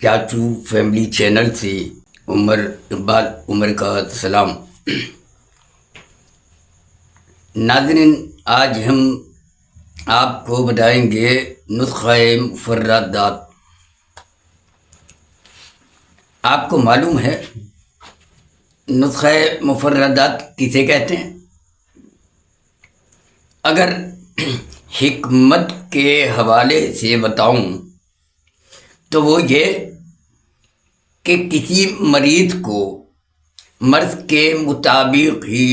چاچو family channel سے اقبال عمر کا سلام۔ ناظرین، آج ہم آپ کو بتائیں گے نسخہ مفردات۔ آپ کو معلوم ہے نسخہ مفردات کسے کہتے ہیں؟ اگر حکمت کے حوالے سے بتاؤں تو وہ یہ کہ کسی مریض کو مرض کے مطابق ہی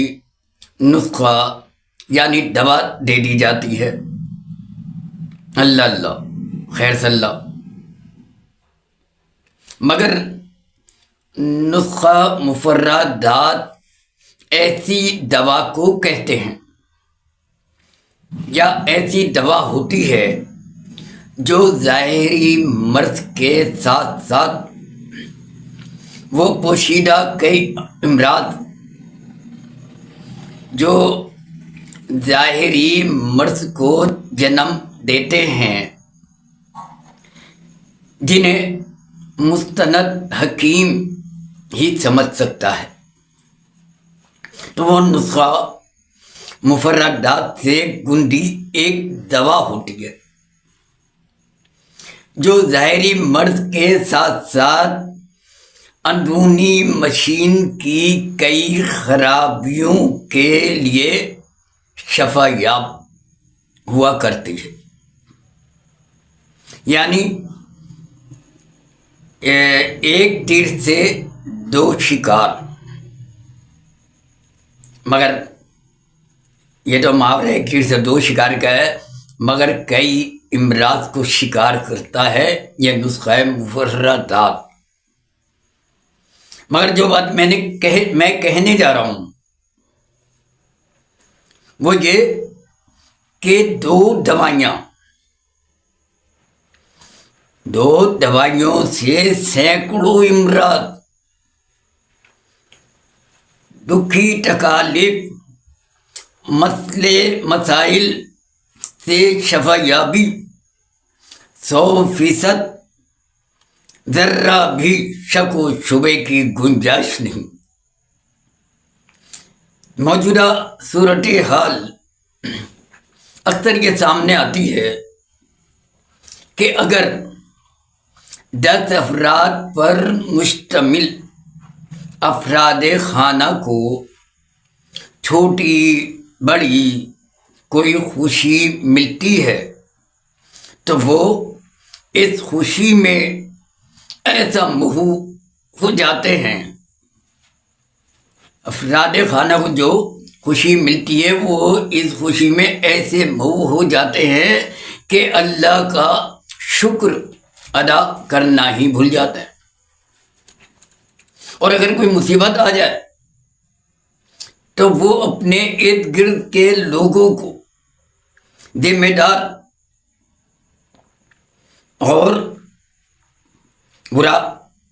نسخہ یعنی دوا دے دی جاتی ہے۔ اللہ اللہ، خیر صلی اللہ۔ مگر نسخہ مفردات ایسی دوا کو کہتے ہیں یا ایسی دوا ہوتی ہے جو ظاہری مرض کے ساتھ ساتھ وہ پوشیدہ کئی امراض جو ظاہری مرض کو جنم دیتے ہیں جنہیں مستند حکیم ہی سمجھ سکتا ہے، تو وہ نسخہ مفردات سے گندی ایک دوا ہوتی ہے جو ظاہری مرض کے ساتھ ساتھ اندرونی مشین کی کئی خرابیوں کے لیے شفا یاب ہوا کرتی ہے۔ یعنی ایک تیر سے دو شکار۔ مگر یہ تو محاورہ ایک تیر سے دو شکار کا ہے، مگر کئی امراض کو شکار کرتا ہے یہ نسخہ مفردات۔ مگر جو بات میں کہنے جا رہا ہوں وہ یہ کہ دو دوائیوں سے سینکڑوں امراض، دکھی تکالیف، مسائل سے شفا یابی 100% ذرہ بھی شک و شبے کی گنجائش نہیں۔ موجودہ صورتحال اکثر یہ سامنے آتی ہے کہ اگر 10 افراد پر مشتمل افراد خانہ کو چھوٹی بڑی کوئی خوشی ملتی ہے تو وہ اس خوشی میں ایسا مہو ہو جاتے ہیں، افراد خانہ کو جو خوشی ملتی ہے وہ اس خوشی میں ایسے مہو ہو جاتے ہیں کہ اللہ کا شکر ادا کرنا ہی بھول جاتا ہے۔ اور اگر کوئی مصیبت آ جائے تو وہ اپنے ارد گرد کے لوگوں کو ذمہ دار اور برا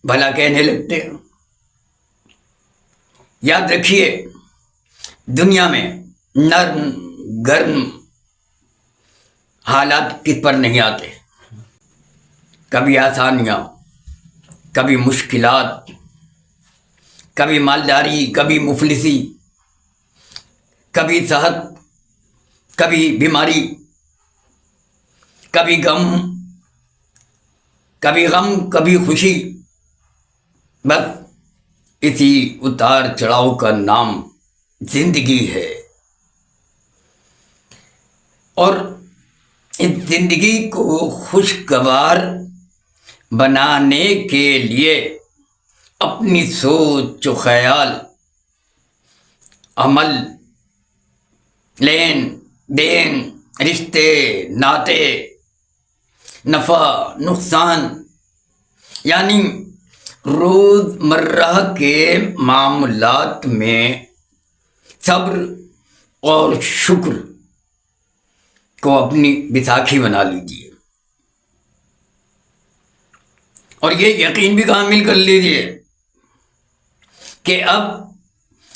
بھلا کہنے لگتے ہیں۔ یاد رکھیے، دنیا میں نرم گرم حالات کس پر نہیں آتے، کبھی آسانیاں، کبھی مشکلات، کبھی مالداری، کبھی مفلسی، کبھی صحت، کبھی بیماری، کبھی غم، کبھی خوشی۔ بس اسی اتار چڑھاؤ کا نام زندگی ہے، اور اس زندگی کو خوشگوار بنانے کے لیے اپنی سوچ و خیال، عمل، لین دین، رشتے ناطے، نفع نقصان، یعنی روز مرہ کے معاملات میں صبر اور شکر کو اپنی بیساکھی بنا لیجیے، اور یہ یقین بھی کامل کر لیجیے کہ اب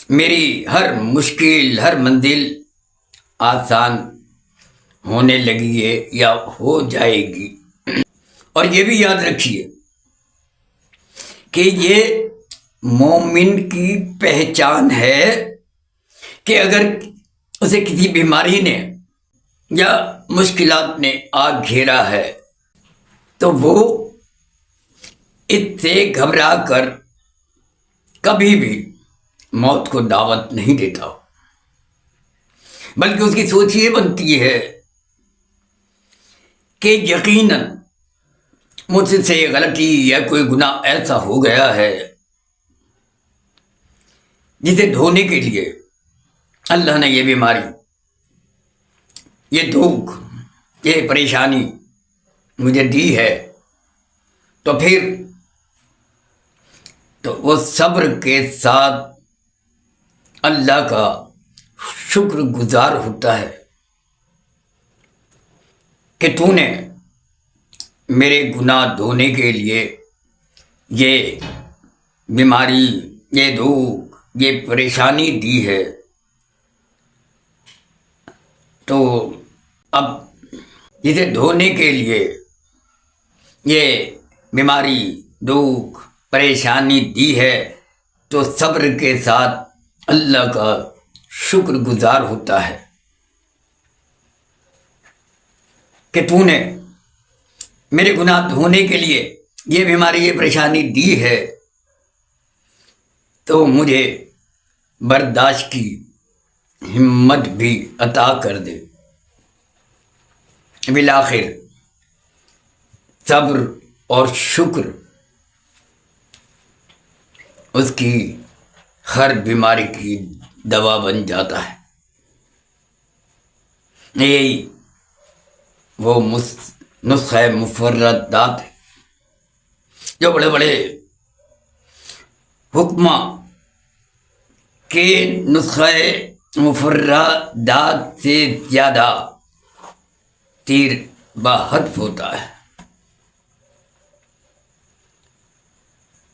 میری ہر مشکل، ہر منزل آسان ہونے لگی ہے یا ہو جائے گی۔ اور یہ بھی یاد رکھیے کہ یہ مومن کی پہچان ہے کہ اگر اسے کسی بیماری نے یا مشکلات نے آ گھیرا ہے تو وہ اس سے گھبرا کر کبھی بھی موت کو دعوت نہیں دیتا، بلکہ اس کی سوچ یہ بنتی ہے کہ یقیناً مجھ سے غلطی یا کوئی گناہ ایسا ہو گیا ہے جسے دھونے کے لیے اللہ نے یہ بیماری، یہ دکھ، یہ پریشانی مجھے دی ہے، تو پھر تو وہ صبر کے ساتھ اللہ کا شکر گزار ہوتا ہے کہ تو نے میرے گناہ دھونے کے لیے یہ بیماری، یہ دکھ، یہ پریشانی دی ہے، تو اب اسے دھونے کے لیے یہ بیماری، دکھ، پریشانی دی ہے تو صبر کے ساتھ اللہ کا شکر گزار ہوتا ہے کہ تو نے میرے گناہ دھونے کے لیے یہ بیماری، یہ پریشانی دی ہے، تو مجھے برداشت کی ہمت بھی عطا کر دے۔ بالآخر صبر اور شکر اس کی ہر بیماری کی دوا بن جاتا ہے۔ یہی وہ نسخہ مفردات ہے جو بڑے بڑے حکماں کے نسخہ مفردات سے زیادہ تیر بہدف ہوتا ہے۔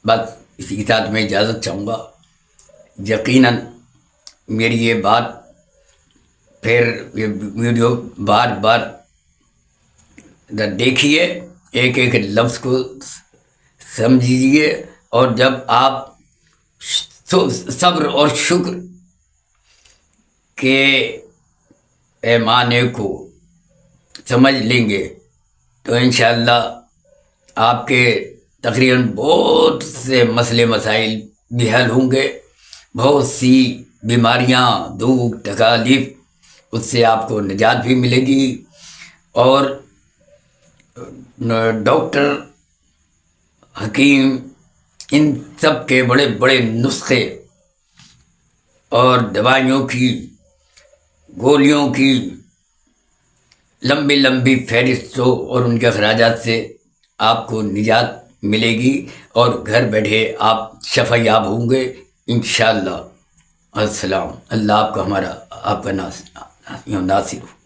بس اسی کے ساتھ میں اجازت چاہوں گا۔ یقیناً میری یہ بات، پھر یہ ویڈیو بار بار دیکھیے، ایک ایک لفظ کو سمجھیے، اور جب آپ صبر اور شکر کے پیمانے کو سمجھ لیں گے تو انشاءاللہ آپ کے تقریباً بہت سے مسئلے مسائل بھی حل ہوں گے، بہت سی بیماریاں، دکھ، تکالیف، اس سے آپ کو نجات بھی ملے گی، اور ڈاکٹر، حکیم، ان سب کے بڑے بڑے نسخے اور دوائیوں کی، گولیوں کی لمبی لمبی فہرستوں اور ان کے اخراجات سے آپ کو نجات ملے گی، اور گھر بیٹھے آپ شفا یاب ہوں گے انشاءاللہ۔ السلام، اللہ آپ کا، ہمارا، آپ کا ناصر ہو۔